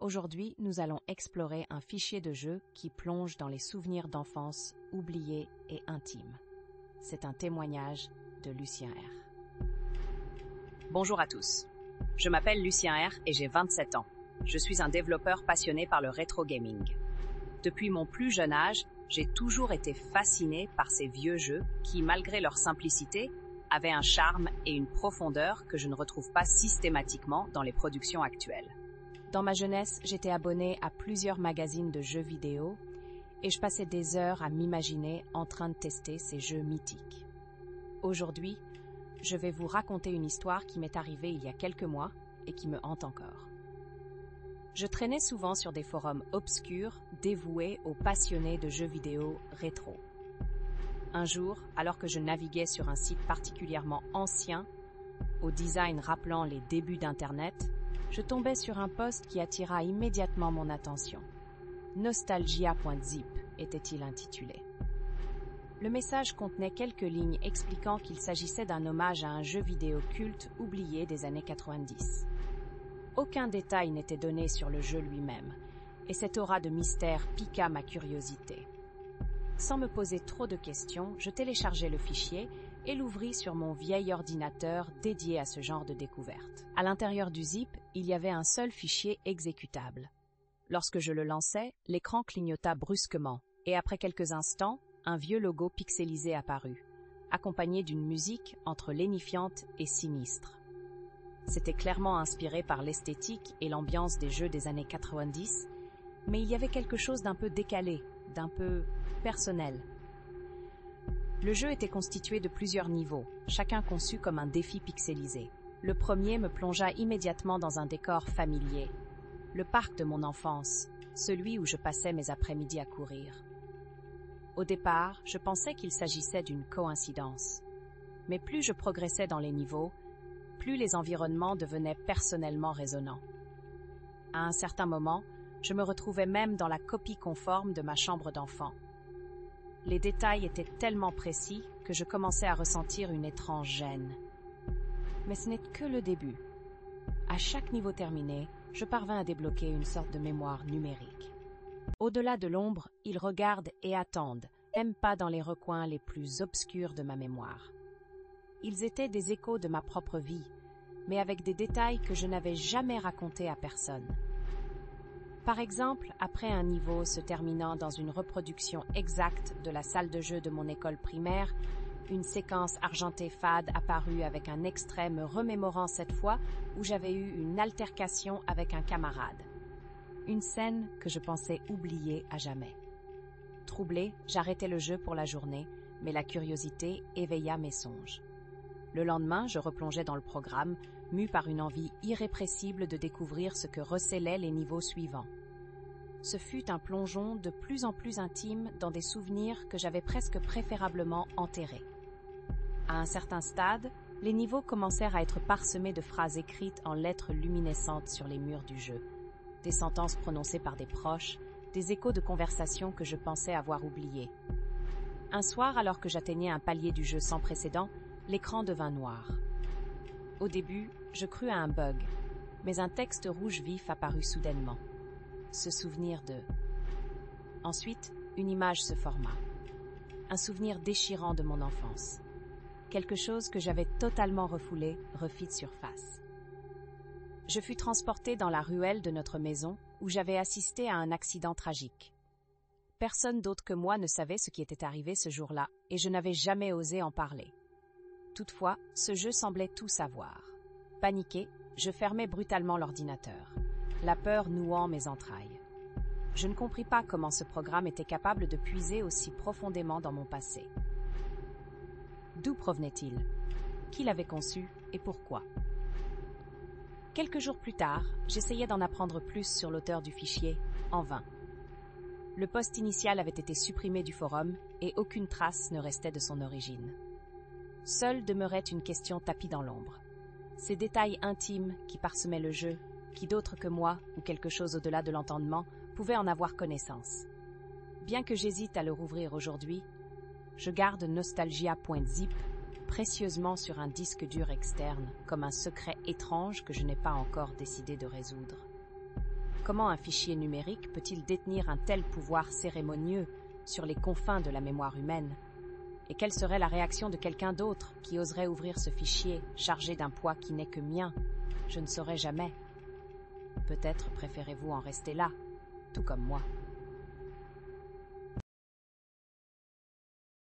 Aujourd'hui, nous allons explorer un fichier de jeu qui plonge dans les souvenirs d'enfance oubliés et intimes. C'est un témoignage de Lucien R. Bonjour à tous. Je m'appelle Lucien R et j'ai 27 ans. Je suis un développeur passionné par le rétro gaming. Depuis mon plus jeune âge, j'ai toujours été fasciné par ces vieux jeux qui, malgré leur simplicité, avaient un charme et une profondeur que je ne retrouve pas systématiquement dans les productions actuelles. Dans ma jeunesse, j'étais abonnée à plusieurs magazines de jeux vidéo et je passais des heures à m'imaginer en train de tester ces jeux mythiques. Aujourd'hui, je vais vous raconter une histoire qui m'est arrivée il y a quelques mois et qui me hante encore. Je traînais souvent sur des forums obscurs dévoués aux passionnés de jeux vidéo rétro. Un jour, alors que je naviguais sur un site particulièrement ancien, au design rappelant les débuts d'Internet, je tombais sur un post qui attira immédiatement mon attention. Nostalgia.zip était-il intitulé. Le message contenait quelques lignes expliquant qu'il s'agissait d'un hommage à un jeu vidéo culte oublié des années 90. Aucun détail n'était donné sur le jeu lui-même, et cette aura de mystère piqua ma curiosité. Sans me poser trop de questions, je téléchargeai le fichier et l'ouvris sur mon vieil ordinateur dédié à ce genre de découverte. À l'intérieur du zip, il y avait un seul fichier exécutable. Lorsque je le lançai, l'écran clignota brusquement, et après quelques instants, un vieux logo pixelisé apparut, accompagné d'une musique entre lénifiante et sinistre. C'était clairement inspiré par l'esthétique et l'ambiance des jeux des années 90, mais il y avait quelque chose d'un peu décalé, d'un peu personnel. Le jeu était constitué de plusieurs niveaux, chacun conçu comme un défi pixelisé. Le premier me plongea immédiatement dans un décor familier. Le parc de mon enfance, celui où je passais mes après-midi à courir. Au départ, je pensais qu'il s'agissait d'une coïncidence. Mais plus je progressais dans les niveaux, plus les environnements devenaient personnellement résonnants. À un certain moment, je me retrouvais même dans la copie conforme de ma chambre d'enfant. Les détails étaient tellement précis que je commençais à ressentir une étrange gêne. Mais ce n'est que le début. À chaque niveau terminé, je parvins à débloquer une sorte de mémoire numérique. Au-delà de l'ombre, ils regardent et attendent, même pas dans les recoins les plus obscurs de ma mémoire. Ils étaient des échos de ma propre vie, mais avec des détails que je n'avais jamais racontés à personne. Par exemple, après un niveau se terminant dans une reproduction exacte de la salle de jeu de mon école primaire, une séquence argentée fade apparut avec un extrait me remémorant cette fois où j'avais eu une altercation avec un camarade. Une scène que je pensais oublier à jamais. Troublé, j'arrêtai le jeu pour la journée, mais la curiosité éveilla mes songes. Le lendemain, je replongeais dans le programme, mû par une envie irrépressible de découvrir ce que recélaient les niveaux suivants. Ce fut un plongeon de plus en plus intime dans des souvenirs que j'avais presque préférablement enterrés. À un certain stade, les niveaux commencèrent à être parsemés de phrases écrites en lettres luminescentes sur les murs du jeu, des sentences prononcées par des proches, des échos de conversations que je pensais avoir oubliées. Un soir, alors que j'atteignais un palier du jeu sans précédent, l'écran devint noir. Au début, je crus à un bug, mais un texte rouge vif apparut soudainement. Se souvenir de... Ensuite, une image se forma. Un souvenir déchirant de mon enfance. Quelque chose que j'avais totalement refoulé refit surface. Je fus transporté dans la ruelle de notre maison où j'avais assisté à un accident tragique. Personne d'autre que moi ne savait ce qui était arrivé ce jour-là et je n'avais jamais osé en parler. Toutefois, ce jeu semblait tout savoir. Paniqué, je fermai brutalement l'ordinateur, la peur nouant mes entrailles. Je ne compris pas comment ce programme était capable de puiser aussi profondément dans mon passé. D'où provenait-il? Qui l'avait conçu et pourquoi? Quelques jours plus tard, j'essayais d'en apprendre plus sur l'auteur du fichier, en vain. Le post initial avait été supprimé du forum et aucune trace ne restait de son origine. Seule demeurait une question tapie dans l'ombre. Ces détails intimes qui parsemaient le jeu, qui d'autres que moi, ou quelque chose au-delà de l'entendement, pouvaient en avoir connaissance. Bien que j'hésite à le rouvrir aujourd'hui, je garde nostalgia.zip précieusement sur un disque dur externe, comme un secret étrange que je n'ai pas encore décidé de résoudre. Comment un fichier numérique peut-il détenir un tel pouvoir cérémonieux sur les confins de la mémoire humaine? Et quelle serait la réaction de quelqu'un d'autre qui oserait ouvrir ce fichier chargé d'un poids qui n'est que mien? Je ne saurais jamais. Peut-être préférez-vous en rester là, tout comme moi.